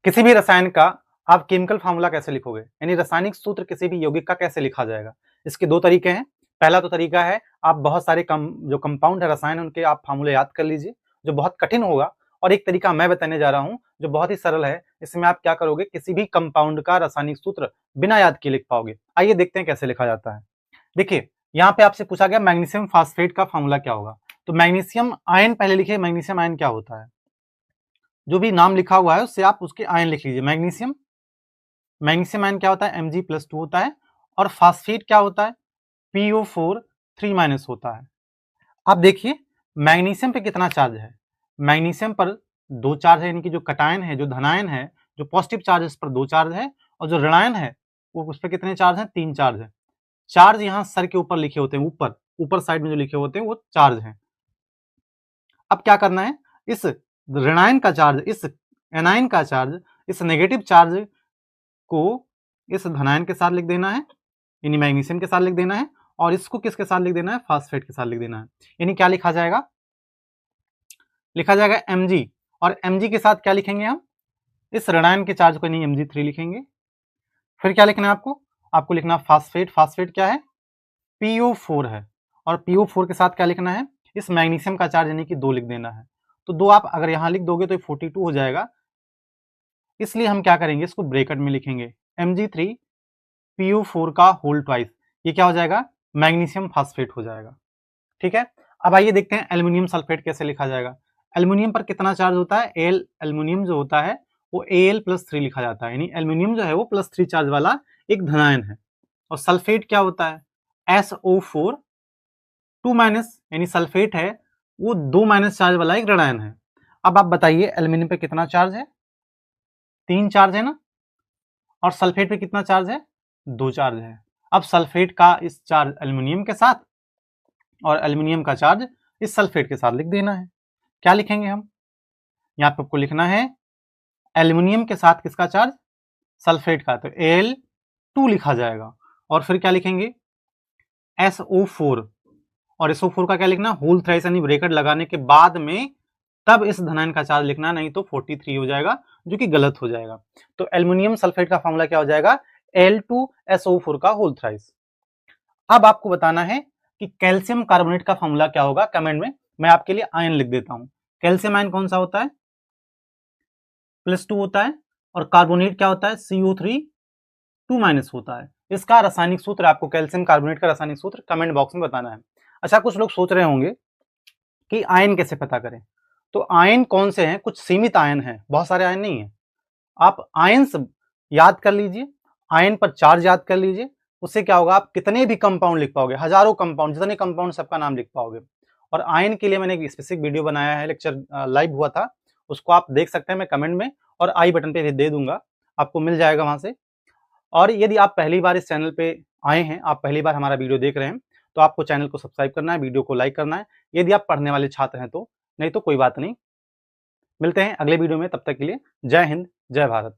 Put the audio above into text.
किसी भी रसायन का आप केमिकल फार्मूला कैसे लिखोगे, यानी रासायनिक सूत्र किसी भी यौगिक का कैसे लिखा जाएगा। इसके दो तरीके हैं। पहला तो तरीका है आप बहुत सारे जो कंपाउंड है, रसायन, उनके आप फार्मूले याद कर लीजिए, जो बहुत कठिन होगा। और एक तरीका मैं बताने जा रहा हूं जो बहुत ही सरल है। इसमें आप क्या करोगे, किसी भी कंपाउंड का रासायनिक सूत्र बिना याद किए लिख पाओगे। आइए देखते हैं कैसे लिखा जाता है। देखिए, यहाँ पे आपसे पूछा गया मैग्नीशियम फास्फेट का फार्मूला क्या होगा। तो मैग्नीशियम आयन पहले लिखिए। मैग्नीशियम आयन क्या होता है, जो भी नाम लिखा हुआ है उससे आप उसके आयन लिख लीजिए। मैग्नीशियम आयन क्या होता है, Mg+2 होता है। और फास्फेट क्या होता है, PO4 3- होता है। अब देखिए मैग्नीशियम पे कितना चार्ज है। मैग्नीशियम पर दो चार्ज है, यानी कि जो कटायन है, जो धनायन है, जो पॉजिटिव चार्ज इस पर दो चार्ज है, और जो ऋणायन है वो उस पर कितने चार्ज है, तीन चार्ज है। चार्ज यहाँ सर के ऊपर लिखे होते हैं, ऊपर साइड में जो लिखे होते हैं वो चार्ज हैं। अब क्या करना है, इस ऋणायन का चार्ज, इस एनायन का चार्ज, इस नेगेटिव चार्ज को इस धनायन के साथ लिख देना है, यानी मैग्नीशियम के साथ लिख देना है। और इसको किसके साथ लिख देना है, फास्फेट के साथ लिख देना है। यानी क्या लिखा जाएगा, लिखा जाएगा Mg, और Mg के साथ क्या लिखेंगे हम, इस ऋणायन के चार्ज को नहीं Mg3 लिखेंगे। फिर क्या लिखना है आपको, लिखना फास्फेट। फास्फेट क्या है, PO4 है। और PO4 के साथ क्या लिखना है, इस मैग्नीशियम का चार्ज यानी कि 2 लिख देना है। तो 2 आप अगर यहां लिख दोगे तो 42 हो जाएगा। इसलिए हम क्या करेंगे, इसको ब्रैकेट में लिखेंगे Mg3 PO4 का होल ट्वाइस। ये क्या हो जाएगा, मैग्नीशियम फास्फेट हो जाएगा। ठीक है। अब आइए देखते हैं एल्युमिनियम सल्फेट कैसे लिखा जाएगा। एल्युमिनियम पर कितना चार्ज होता है, एल्युमिनियम जो होता है वो Al+3 लिखा जाता है, यानी एल्युमिनियम जो है वो +3 चार्ज वाला एक धनायन है। और सल्फेट क्या होता है, SO4 2-, यानी सल्फेट है वो 2- चार्ज वाला एक ऋणायन है। अब आप बताइए एल्युमिनियम पे कितना चार्ज है, 3 चार्ज है ना, और सल्फेट पे कितना चार्ज है, 2 चार्ज है। अब सल्फेट का इस चार्ज एल्युमिनियम के साथ और एल्युमिनियम का चार्ज इस सल्फेट के साथ लिख देना है। क्या लिखेंगे हम, यहाँ पे आपको लिखना है एल्युमिनियम के साथ किसका चार्ज, सल्फेट का, तो Al2 लिखा जाएगा। और फिर क्या लिखेंगे, SO4, और SO4 का क्या लिखना, होल थ्राइस यानी ब्रैकेट लगाने के बाद में तब इस धनायन का चार्ज लिखना, नहीं तो 43 हो जाएगा, जो कि गलत हो जाएगा। तो एल्युमिनियम सल्फेट का फॉर्मूला क्या हो जाएगा, Al2SO4 का होल थ्राइस। अब आपको बताना है कि कैल्शियम कार्बोनेट का फॉर्मूला क्या होगा, कमेंट में मैं आपके लिए आयन लिख देता हूं। कैल्शियम आयन कौन सा होता है, +2 होता है। और कार्बोनेट क्या होता है, CO3 2- होता है। इसका रासायनिक सूत्र आपको, कैल्शियम कार्बोनेट का रासायनिक सूत्र कमेंट बॉक्स में बताना है। अच्छा, कुछ लोग सोच रहे होंगे कि आयन कैसे पता करें। तो आयन कौन से हैं, कुछ सीमित आयन हैं, बहुत सारे आयन नहीं है। आप आयन याद कर लीजिए, आयन पर चार्ज याद कर लीजिए। उससे क्या होगा, आप कितने भी कंपाउंड लिख पाओगे, हजारों कंपाउंड, जितने कंपाउंड सबका नाम लिख पाओगे। और आयन के लिए मैंने एक स्पेसिफिक वीडियो बनाया है, लेक्चर लाइव हुआ था, उसको आप देख सकते हैं। मैं कमेंट में और आई बटन पे दे दूंगा, आपको मिल जाएगा वहां से। और यदि आप पहली बार इस चैनल पे आए हैं, आप पहली बार हमारा वीडियो देख रहे हैं, तो आपको चैनल को सब्सक्राइब करना है, वीडियो को लाइक करना है, यदि आप पढ़ने वाले छात्र हैं तो। नहीं तो कोई बात नहीं, मिलते हैं अगले वीडियो में, तब तक के लिए जय हिंद, जय भारत।